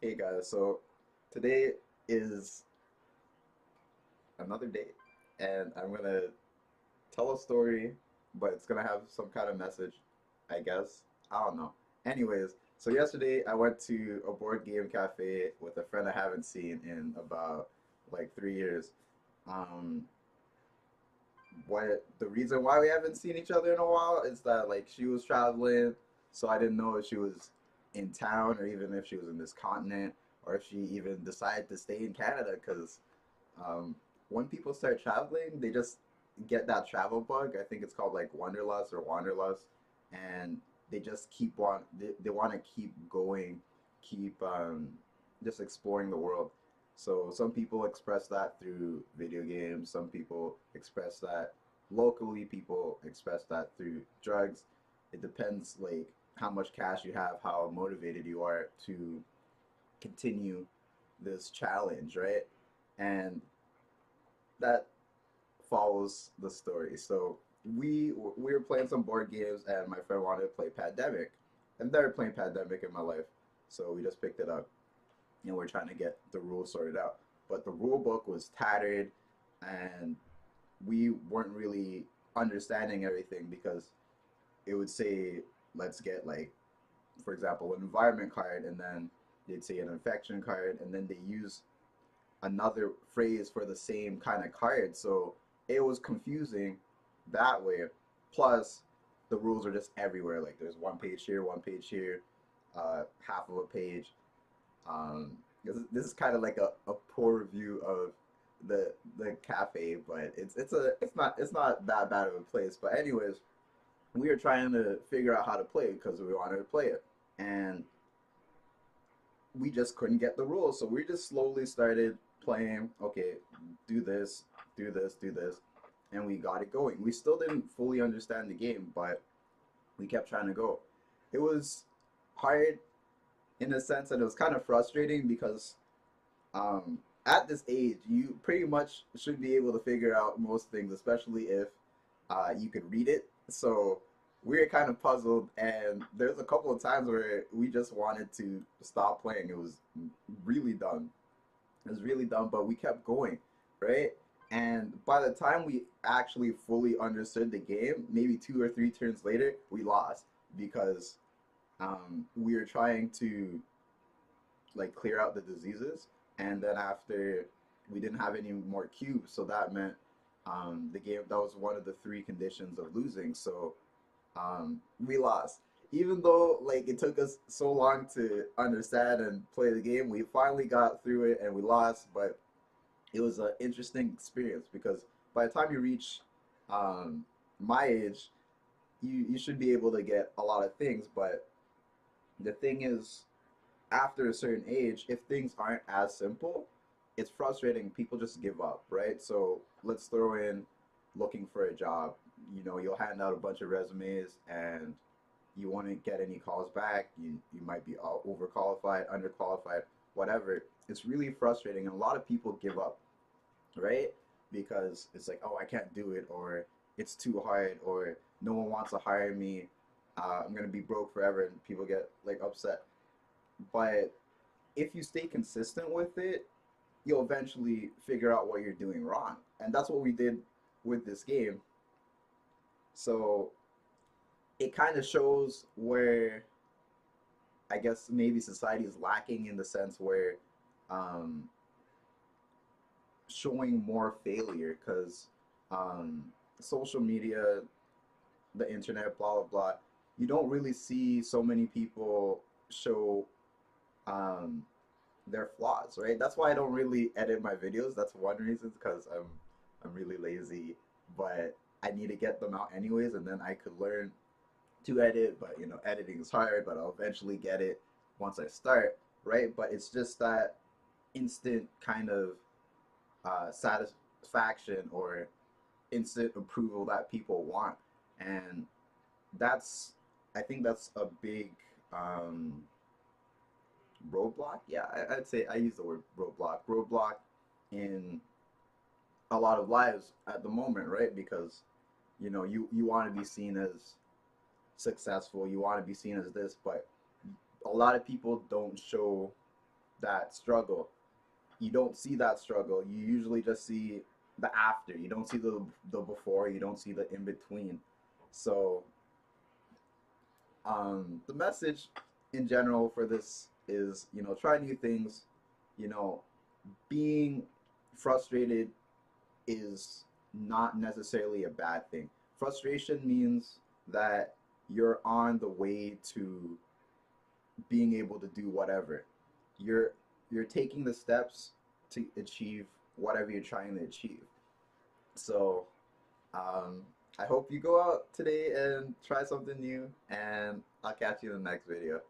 Hey guys, so today is another day, and I'm gonna tell a story, but it's gonna have some kind of message, I guess. I don't know. Anyways, so yesterday I went to a board game cafe with a friend I haven't seen in about like 3 years. Um, what the reason why we haven't seen each other in a while is that like she was traveling, so I didn't know if she was in town or even if she was in this continent or if she even decided to stay in Canada because um, when people start traveling, they just get that travel bug. I think it's called like wanderlust or wanderlust, and they just they want to keep going, keep just exploring the world. So some people express that through video games. Some people express that locally. People express that through drugs. It depends like how much cash you have, how motivated you are to continue this challenge, right? And that follows the story. So we were playing some board games, and my friend wanted to play Pandemic. I've never played Pandemic in my life, so we just picked it up, and we're trying to get the rules sorted out. But the rule book was tattered, and we weren't really understanding everything because it would say, let's get like, for example, an environment card, and then they'd say an infection card, and then they use another phrase for the same kind of card. So it was confusing that way. Plus, the rules are just everywhere. Like there's one page here, half of a page. Um, this is kind of like a poor review of the cafe, but it's not that bad of a place. But anyways, we were trying to figure out how to play it because we wanted to play it, and we just couldn't get the rules. So we just slowly started playing, okay, do this, do this, do this, and we got it going. We still didn't fully understand the game, but we kept trying to go. It was hard in a sense, and it was kind of frustrating because at this age, you pretty much should be able to figure out most things, especially if you could read it. So we were kind of puzzled, and there's a couple of times where we just wanted to stop playing. It was really dumb. It was really dumb, but we kept going, right? And by the time we actually fully understood the game, maybe two or three turns later, we lost because we were trying to like clear out the diseases, and then after we didn't have any more cubes, so that meant the game that was one of the three conditions of losing. So we lost. Even though like it took us so long to understand and play the game, we finally got through it and we lost. But it was an interesting experience because by the time you reach um, my age, you should be able to get a lot of things. But the thing is, after a certain age, if things aren't as simple, it's frustrating. People just give up, right? So let's throw in looking for a job. You know, you'll hand out a bunch of resumes and you won't get any calls back. You might be overqualified, underqualified, whatever. It's really frustrating, and a lot of people give up, right? Because it's like, oh, I can't do it, or it's too hard, or no one wants to hire me. I'm gonna be broke forever, and people get like upset. But if you stay consistent with it, you'll eventually figure out what you're doing wrong. And that's what we did with this game. So it kind of shows where I guess maybe society is lacking in the sense where um, showing more failure because um, social media, the internet, blah, blah, blah, you don't really see so many people show um, their flaws, right? That's why I don't really edit my videos. That's one reason because I'm really lazy, but I need to get them out anyways, and then I could learn to edit. But you know, editing is hard, but I'll eventually get it once I start, right? But it's just that instant kind of satisfaction or instant approval that people want, and that's I think that's a big um, roadblock. Yeah, I'd say I use the word roadblock. Roadblock in a lot of lives at the moment, right? Because you know you want to be seen as successful, you want to be seen as this, but a lot of people don't show that struggle. You don't see that struggle. You usually just see the after. You don't see the before. You don't see the in between. So the message in general for this is, try new things. You know, being frustrated is not necessarily a bad thing. Frustration means that you're on the way to being able to do whatever. You're you're taking the steps to achieve whatever you're trying to achieve. So, um, I hope you go out today and try something new, and I'll catch you in the next video.